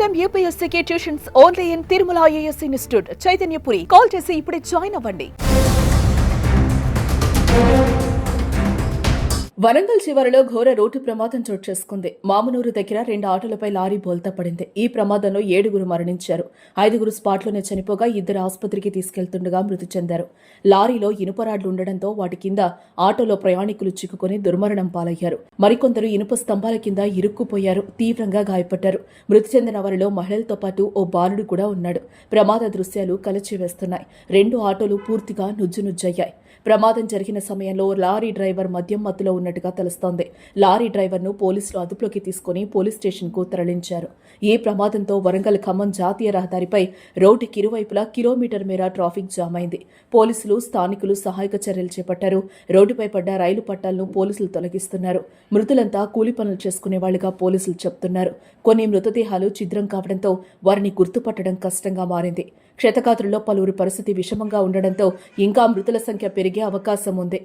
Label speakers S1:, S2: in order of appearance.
S1: Time యూపీఎస్సీకి tuitions only in Tirumala IAS institute Chaitanyapuri. Call చేసి ఇప్పుడే జాయిన్ అవ్వండి. వరంగల్ చివరలో ఘోర రోడ్డు ప్రమాదం చోటు చేసుకుంది. మామునూరు దగ్గర 2 ఆటోలపై లారీ బోల్తా పడింది. ఈ ప్రమాదంలో 7 మరణించారు. 5 స్పాట్లోనే చనిపోగా 2 ఆసుపత్రికి తీసుకెళ్తుండగా మృతి చెందారు. లారీలో ఇనుపరాడ్లు ఉండడంతో వాటి కింద ఆటోలో ప్రయాణికులు చిక్కుకుని దుర్మరణం పాలయ్యారు. మరికొందరు ఇనుప స్తంభాల కింద ఇరుక్కుపోయారు. తీవ్రంగా గాయపడ్డారు. మృతి చెందిన వారిలో మహిళలతో పాటు ఓ బాలుడు కూడా ఉన్నాడు. ప్రమాద దృశ్యాలు కలచివేస్తున్నాయి. 2 ఆటోలు పూర్తిగా నుజ్జునుజ్జయ్యాయి. ప్రమాదం జరిగిన సమయంలో లారీ డ్రైవర్ మద్యం మత్తులో ఉన్నట్టుగా తెలుస్తోంది. లారీ డ్రైవర్ను పోలీసులు అదుపులోకి తీసుకుని పోలీస్ స్టేషన్కు తరలించారు. ఈ ప్రమాదంతో వరంగల్ ఖమ్మం జాతీయ రహదారిపై రోడ్డుకి ఇరువైపులా కిలోమీటర్ మేర ట్రాఫిక్ జామ్ అయింది. పోలీసులు, స్థానికులు సహాయక చర్యలు చేపట్టారు. రోడ్డుపై పడ్డ రైలు పట్టాలను పోలీసులు తొలగిస్తున్నారు. మృతులంతా కూలి పనులు చేసుకునేవాళ్లుగా పోలీసులు చెప్తున్నారు. కొన్ని మృతదేహాలు ఛిద్రం కావడంతో వారిని గుర్తుపట్టడం కష్టంగా మారింది. క్షతగాత్రుల్లో పలువురి పరిస్థితి విషమంగా ఉండడంతో ఇంకా మృతుల సంఖ్య పెరిగే అవకాశం ఉంది.